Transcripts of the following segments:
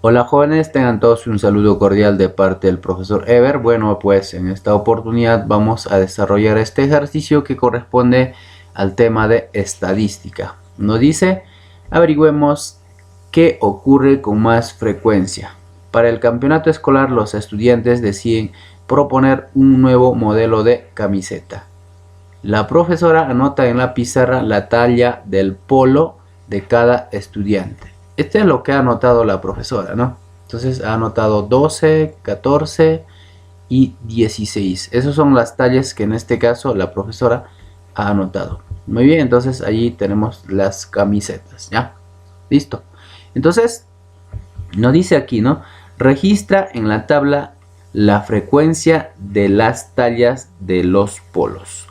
Hola jóvenes, tengan todos un saludo cordial de parte del profesor Ever. Bueno, pues en esta oportunidad vamos a desarrollar este ejercicio que corresponde al tema de estadística. Nos dice, averigüemos qué ocurre con más frecuencia. Para el campeonato escolar, los estudiantes deciden proponer un nuevo modelo de camiseta. La profesora anota en la pizarra la talla del polo de cada estudiante. Este es lo que ha anotado la profesora, ¿no? Entonces ha anotado 12, 14 y 16. Esas son las tallas que en este caso la profesora ha anotado. Muy bien, entonces allí tenemos las camisetas, ¿ya? Listo. Entonces, nos dice aquí, ¿no? Registra en la tabla la frecuencia de las tallas de los polos.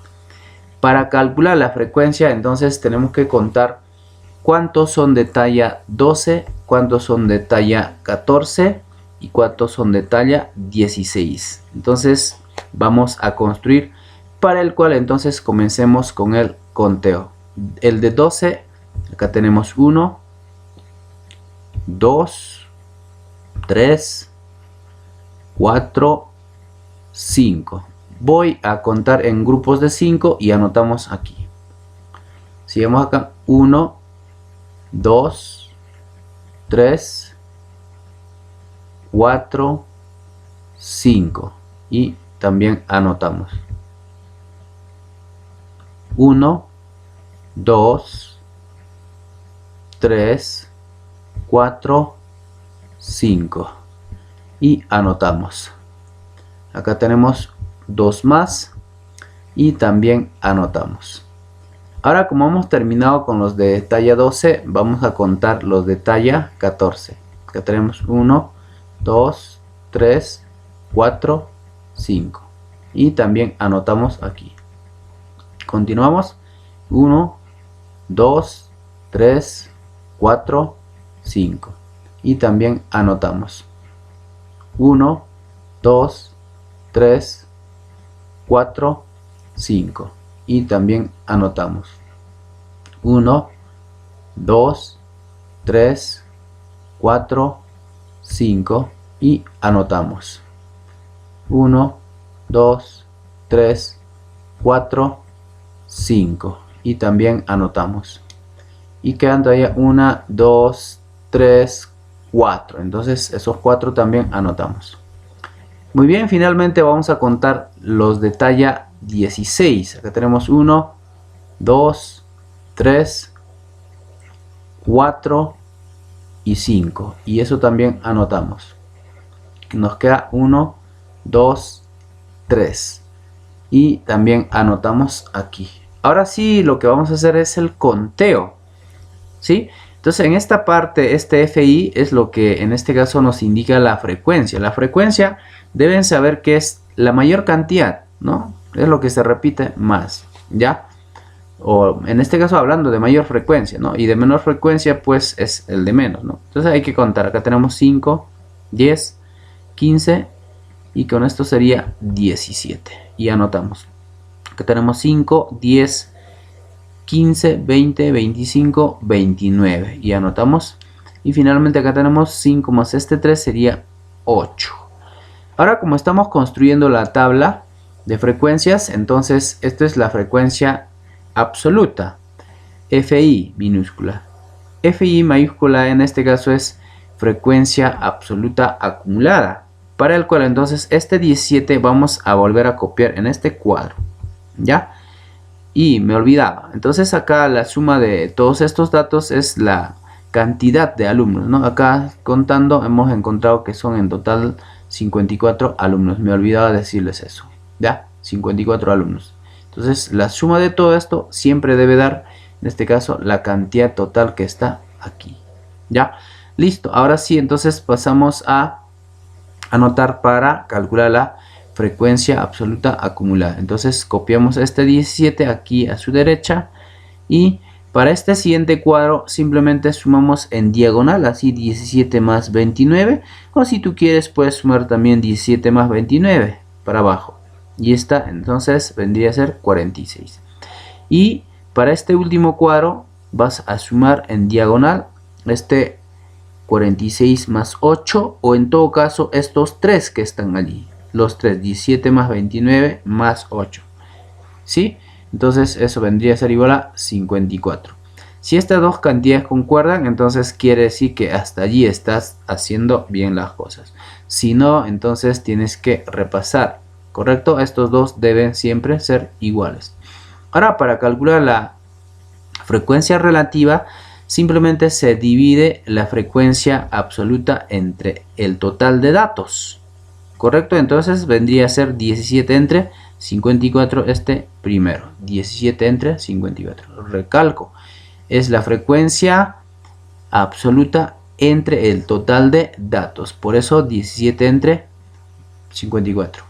Para calcular la frecuencia, entonces tenemos que contar cuántos son de talla 12, cuántos son de talla 14 y cuántos son de talla 16. Entonces vamos a construir, para el cual entonces comencemos con el conteo. El de 12, acá tenemos 1, 2, 3, 4, 5. Voy a contar en grupos de 5 y anotamos aquí. Sigamos acá, 1, 2, 3, 4, 5 y también anotamos 1, 2, 3, 4, 5 y anotamos. Acá tenemos 2 más y también anotamos. Ahora, como hemos terminado con los de talla 12, vamos a contar los de talla 14. Acá tenemos 1, 2, 3, 4, 5 y también anotamos aquí. Continuamos. 1, 2, 3, 4, 5 y también anotamos. 1, 2, 3, 4, 5 y también anotamos. 1, 2, 3, 4, 5 y anotamos. 1, 2, 3, 4, 5 y también anotamos. Y quedan todavía 1, 2, 3, 4. Entonces esos 4 también anotamos. Muy bien, finalmente vamos a contar los de talla 16. Acá tenemos 1, 2, 3, 4 y 5. Y eso también anotamos. Nos queda 1, 2, 3. Y también anotamos aquí. Ahora sí, lo que vamos a hacer es el conteo, ¿sí? Entonces en esta parte, este FI es lo que en este caso nos indica la frecuencia. La frecuencia deben saber que es la mayor cantidad, ¿no? Es lo que se repite más, ¿ya? O en este caso hablando de mayor frecuencia, ¿no? Y de menor frecuencia pues es el de menos, ¿no? Entonces hay que contar. Acá tenemos 5, 10, 15 y con esto sería 17. Y anotamos. Acá tenemos 5, 10, 15, 20, 25, 29 y anotamos. Y finalmente acá tenemos 5 más este 3 sería 8. Ahora, como estamos construyendo la tabla de frecuencias, entonces esto es la frecuencia absoluta, FI minúscula. FI mayúscula en este caso es frecuencia absoluta acumulada, para el cual entonces este 17 vamos a volver a copiar en este cuadro, ¿ya? Y me olvidaba, entonces acá la suma de todos estos datos es la cantidad de alumnos, ¿no? Acá contando hemos encontrado que son en total 54 alumnos. Me olvidaba decirles eso, ¿ya? 54 alumnos. Entonces la suma de todo esto siempre debe dar, en este caso, la cantidad total que está aquí, ¿ya? Listo, ahora sí, entonces pasamos a anotar para calcular la frecuencia absoluta acumulada. Entonces copiamos este 17 aquí a su derecha y para este siguiente cuadro simplemente sumamos en diagonal, así 17 más 29, o si tú quieres puedes sumar también 17 más 29 para abajo. Y esta entonces vendría a ser 46. Y para este último cuadro vas a sumar en diagonal este 46 más 8, o en todo caso estos 3 que están allí. Los 3, 17 más 29 más 8. ¿Sí? Entonces eso vendría a ser igual a 54. Si estas dos cantidades concuerdan, entonces quiere decir que hasta allí estás haciendo bien las cosas. Si no, entonces tienes que repasar. ¿Correcto? Estos dos deben siempre ser iguales. Ahora, para calcular la frecuencia relativa, simplemente se divide la frecuencia absoluta entre el total de datos. ¿Correcto? Entonces vendría a ser 17 entre 54 este primero. 17 entre 54. Recalco. Es la frecuencia absoluta entre el total de datos. Por eso 17 entre 54.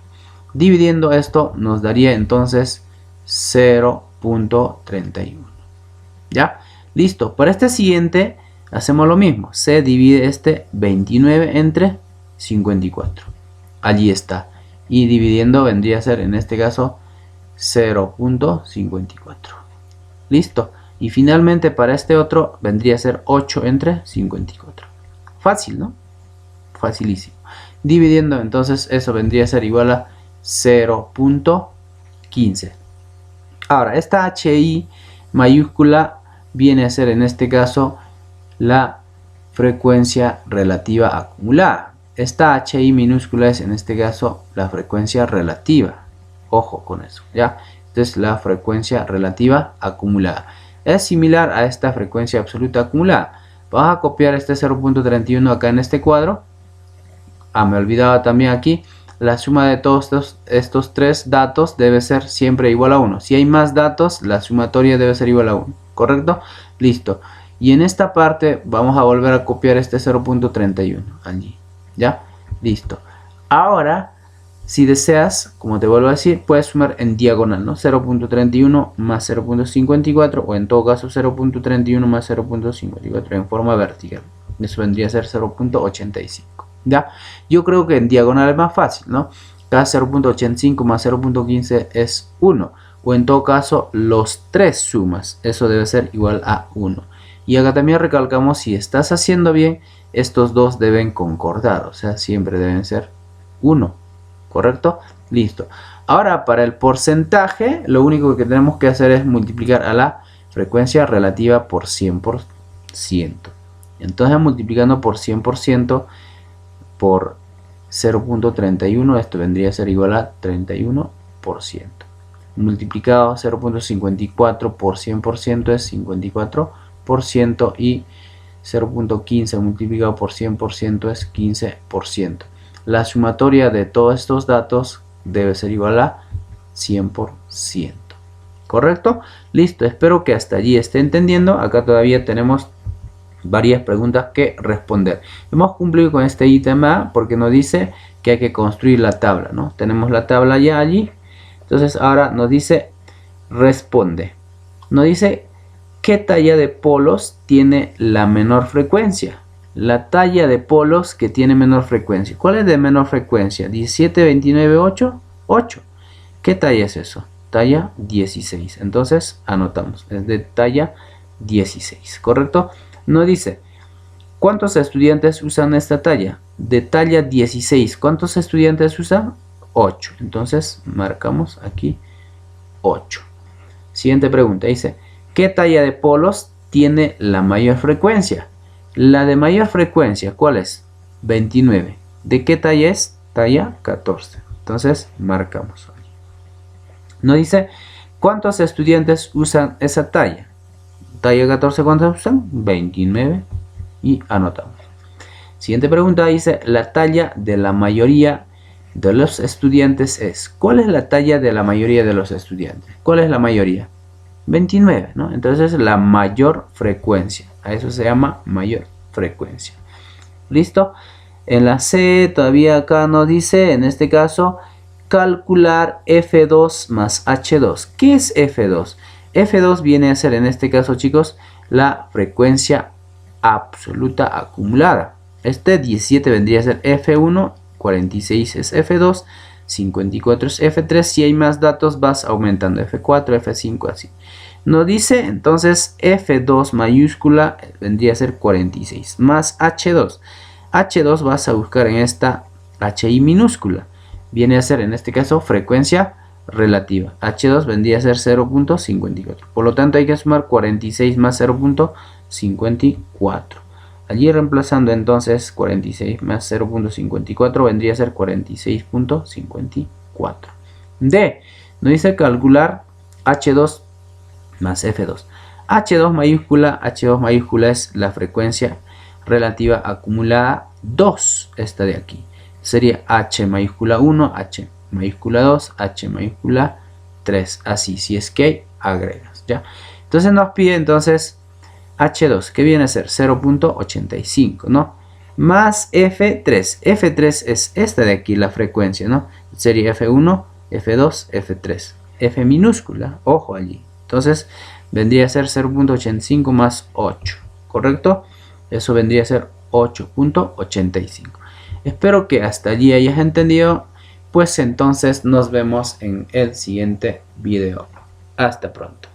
Dividiendo esto nos daría entonces 0.31. ¿Ya? Listo. Para este siguiente hacemos lo mismo. Se divide este 29 entre 54. Allí está. Y dividiendo vendría a ser en este caso 0.54. Listo. Y finalmente para este otro vendría a ser 8 entre 54. Fácil, ¿no? Facilísimo. Dividiendo entonces eso vendría a ser igual a 0.15. Ahora esta HI mayúscula viene a ser en este caso la frecuencia relativa acumulada. Esta HI minúscula es en este caso la frecuencia relativa. Ojo con eso, ¿ya? Entonces la frecuencia relativa acumulada es similar a esta frecuencia absoluta acumulada. Vamos a copiar este 0.31 acá en este cuadro. Me olvidaba también aquí. La suma de todos estos tres datos debe ser siempre igual a 1. Si hay más datos, la sumatoria debe ser igual a 1. ¿Correcto? Listo. Y en esta parte vamos a volver a copiar este 0.31 allí. ¿Ya? Listo. Ahora, si deseas, como te vuelvo a decir, puedes sumar en diagonal, ¿no? 0.31 más 0.54 o en todo caso 0.31 más 0.54 en forma vertical. Eso vendría a ser 0.85. ¿Ya? Yo creo que en diagonal es más fácil, ¿no? Cada 0.85 más 0.15 es 1. O en todo caso, los tres sumas. Eso debe ser igual a 1. Y acá también recalcamos, si estás haciendo bien, estos dos deben concordar. O sea, siempre deben ser 1. ¿Correcto? Listo. Ahora, para el porcentaje, lo único que tenemos que hacer es multiplicar a la frecuencia relativa por 100%. Entonces, multiplicando por 100% por 0.31, esto vendría a ser igual a 31%. Multiplicado 0.54 por 100% es 54%, y 0.15 multiplicado por 100% es 15%. La sumatoria de todos estos datos debe ser igual a 100%. ¿Correcto? Listo, espero que hasta allí esté entendiendo. Acá todavía tenemos varias preguntas que responder. Hemos cumplido con este ítem A porque nos dice que hay que construir la tabla, ¿no? Tenemos la tabla ya allí. Entonces ahora nos dice responde. Nos dice qué talla de polos tiene la menor frecuencia. La talla de polos que tiene menor frecuencia. ¿Cuál es de menor frecuencia? 17, 29, 8. 8. ¿Qué talla es eso? Talla 16. Entonces anotamos. Es de talla 16. ¿Correcto? Nos dice, ¿cuántos estudiantes usan esta talla? De talla 16. ¿Cuántos estudiantes usan? 8. Entonces marcamos aquí 8. Siguiente pregunta. Dice, ¿qué talla de polos tiene la mayor frecuencia? La de mayor frecuencia, ¿cuál es? 29. ¿De qué talla es? Talla 14. Entonces marcamos. Nos dice, ¿cuántos estudiantes usan esa talla? Talla 14, ¿cuántos usan? 29. Y anotamos. Siguiente pregunta dice, la talla de la mayoría de los estudiantes es. ¿Cuál es la talla de la mayoría de los estudiantes? ¿Cuál es la mayoría? 29, ¿no? Entonces la mayor frecuencia. A eso se llama mayor frecuencia. ¿Listo? En la C todavía acá nos dice, en este caso, calcular F2 más H2. ¿Qué es F2? F2 viene a ser, en este caso, chicos, la frecuencia absoluta acumulada. Este 17 vendría a ser F1, 46 es F2, 54 es F3. Si hay más datos vas aumentando, F4, F5, así. Nos dice entonces F2 mayúscula vendría a ser 46 más H2. H2 vas a buscar en esta HI minúscula. Viene a ser en este caso frecuencia relativa. H2 vendría a ser 0.54. Por lo tanto hay que sumar 46 más 0.54. Allí reemplazando entonces 46 más 0.54 vendría a ser 46.54. D. Nos dice calcular H2 más F2. H2 mayúscula es la frecuencia relativa acumulada 2, esta de aquí. Sería H mayúscula 1, H mayúscula 2, H mayúscula 3. Así, si es que agregas, ¿ya? Entonces nos pide entonces H2, que viene a ser 0.85, ¿no? Más F3. F3 es esta de aquí, la frecuencia, ¿no? Sería F1, F2, F3. F minúscula, ojo allí. Entonces vendría a ser 0.85 más 8, ¿correcto? Eso vendría a ser 8.85. Espero que hasta allí hayas entendido. Pues entonces nos vemos en el siguiente video. Hasta pronto.